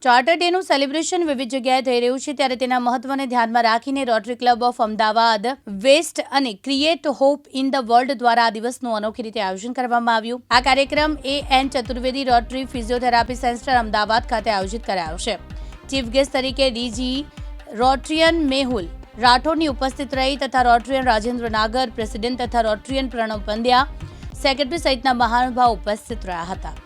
Charter ડેનું celebration વિવિધ જગ્યાએ થઈ રહ્યું છે, ત્યારે તેના મહત્વને ધ્યાનમાં રાખીને rotary club of Ahmedabad west અને create hope in the world દ્વારા આ દિવસનું અનોખી રીતે આયોજન કરવામાં આવ્યું. આ કાર્યક્રમ N Chaturvedi Rotary physiotherapy centre Ahmedabad ખાતે આયોજિત કરાયો છે. ચીફ ગેસ્ટ તરીકે ડીજી રોટરીયન મેહુલ રાઠોડની ઉપસ્થિત રહી તથા રોટરીયન રાજેન્દ્ર નાગર, પ્રેસિડેન્ટ તથા રોટરીયન પ્રણવ પંડ્યા, સેક્રેટરી સહિતના મહાનુભાવ ઉપસ્થિત રહ્યા હતા.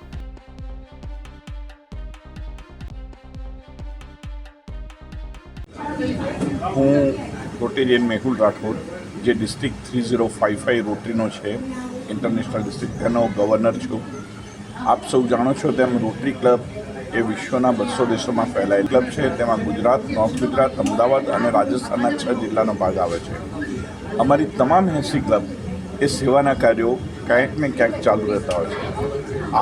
હું રોટેરિયન મેહુલ રાઠોડ, જે ડિસ્ટ્રિક્ટ 3055 રોટરીનો છે, ઇન્ટરનેશનલ ડિસ્ટ્રિક્ટ, તેનો ગવર્નર છું. આપ સૌ જાણો છો તેમ રોટરી ક્લબ એ વિશ્વના 200 દેશોમાં ફેલાયેલ ક્લબ છે. તેમાં ગુજરાત, નોર્થ ગુજરાત, અમદાવાદ અને રાજસ્થાનના 6 જિલ્લાનો ભાગ આવે છે. અમારી તમામ 80 ક્લબ એ સેવાના કાર્યો ક્યાંક ને ક્યાંક ચાલુ રહેતા હોય છે.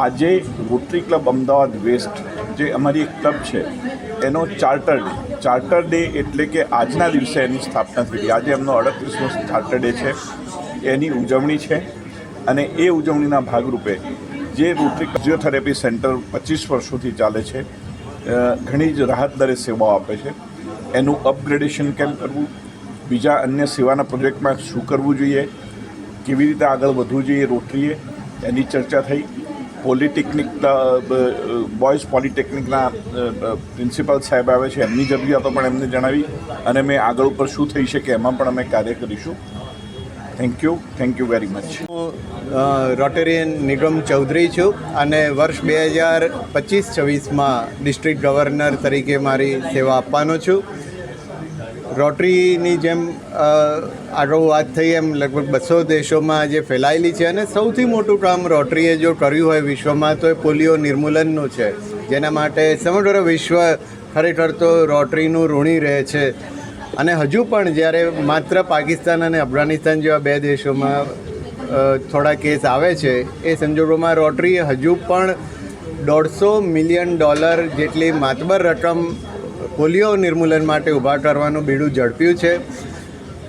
આજે રોટરી ક્લબ અમદાવાદ વેસ્ટ જે અમારી એક ક્લબ છે એનો ચાર્ટર ડે એટલે કે આજના દિવસે એની સ્થાપના થઈ. આજે એમનો 38મો ચાર્ટર ડે છે, એની ઉજવણી છે. અને એ ઉજવણીના ભાગરૂપે જે રોટરી ફિઝિયોથેરાપી સેન્ટર 25 વર્ષોથી ચાલે છે, ઘણી જ રાહત દરે સેવાઓ આપે છે, એનું અપગ્રેડેશન કેમ કરવું, બીજા અન્ય સેવાના પ્રોજેક્ટમાં શું કરવું જોઈએ, કેવી રીતે આગળ વધવું જોઈએ રોટરીએ, એની ચર્ચા થઈ. પોલિટેકનિક બોયઝ પોલિટેકનિકના પ્રિન્સિપાલ સાહેબ આવે છે, એમની જરૂરિયાતો પણ એમને જણાવી અને મેં આગળ ઉપર શું થઈ શકે એમાં પણ અમે કાર્ય કરીશું. Thank you very much. હું રોટેરિયન નિગમ ચૌધરી છું અને વર્ષ 2025-26માં ડિસ્ટ્રિક્ટ ગવર્નર તરીકે મારી સેવા આપવાનો છું. રોટરીની જેમ આગળ વાત થઈ એમ લગભગ 200 દેશોમાં જે ફેલાયેલી છે અને સૌથી મોટું કામ રોટરીએ જો કર્યું હોય વિશ્વમાં તો એ પોલિયો નિર્મૂલનનું છે, જેના માટે સમગ્ર વિશ્વ ખરેખર તો રોટરીનું ઋણી રહે છે. અને હજુ પણ જ્યારે માત્ર પાકિસ્તાન અને અફઘાનિસ્તાન જેવા 2 દેશોમાં થોડા કેસ આવે છે, એ સંજોગોમાં રોટરીએ હજુ પણ $150 મિલિયન જેટલી માતબર રકમ પોલિયો નિર્મૂલન માટે ઊભા કરવાનું બીડું ઝડપ્યું છે.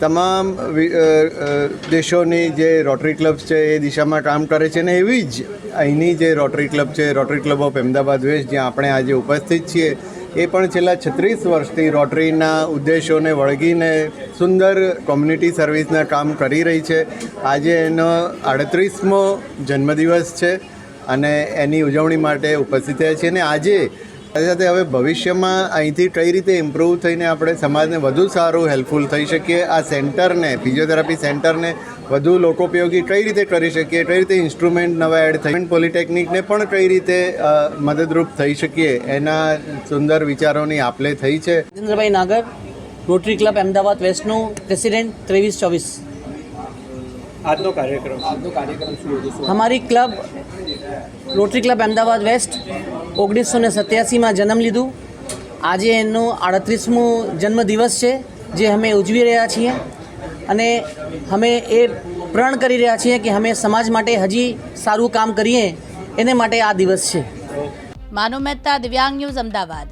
તમામ દેશોની જે રોટરી ક્લબ્સ છે એ દિશામાં કામ કરે છે અને એવી જ અહીંની જે રોટરી ક્લબ છે, Rotary club of Ahmedabad west, જ્યાં આપણે આજે ઉપસ્થિત છીએ, એ પણ છેલ્લા 36 વર્ષથી રોટરીના ઉદ્દેશોને વળગીને સુંદર કોમ્યુનિટી સર્વિસના કામ કરી રહી છે. આજે એનો 38મો જન્મદિવસ છે અને એની ઉજવણી માટે ઉપસ્થિત થયા છે. અને આજે સાથે હવે ભવિષ્યમાં અહીંથી કઈ રીતે ઇમ્પ્રૂવ થઈને આપણે સમાજને વધુ સારું હેલ્પફુલ થઈ શકીએ, આ સેન્ટરને, ફિઝિયોથેરાપી સેન્ટરને વધુ લોકોપયોગી કઈ રીતે કરી શકીએ, કઈ રીતે ઇન્સ્ટ્રુમેન્ટ નવા એડ થઈ, પોલિટેકનિકને પણ કઈ રીતે મદદરૂપ થઈ શકીએ, એના સુંદર વિચારોની આપલે થઈ છે. રાજેન્દ્રભાઈ નાગર, રોટરી ક્લબ અમદાવાદ વેસ્ટનું પ્રેસિડેન્ટ 23-24. આજનો કાર્યક્રમ અમારી club rotary club Ahmedabad west 1987માં જન્મ લીધું. આજે એનો 38મો જન્મદિવસ છે જે અમે ઉજવી રહ્યા છીએ અને અમે એ પ્રણ કરી રહ્યા છીએ કે અમે સમાજ માટે હજી સારું કામ કરીએ, એને માટે આ દિવસ છે. માનવ મહેતા, દિવ્યાંગ ન્યૂઝ, અમદાવાદ.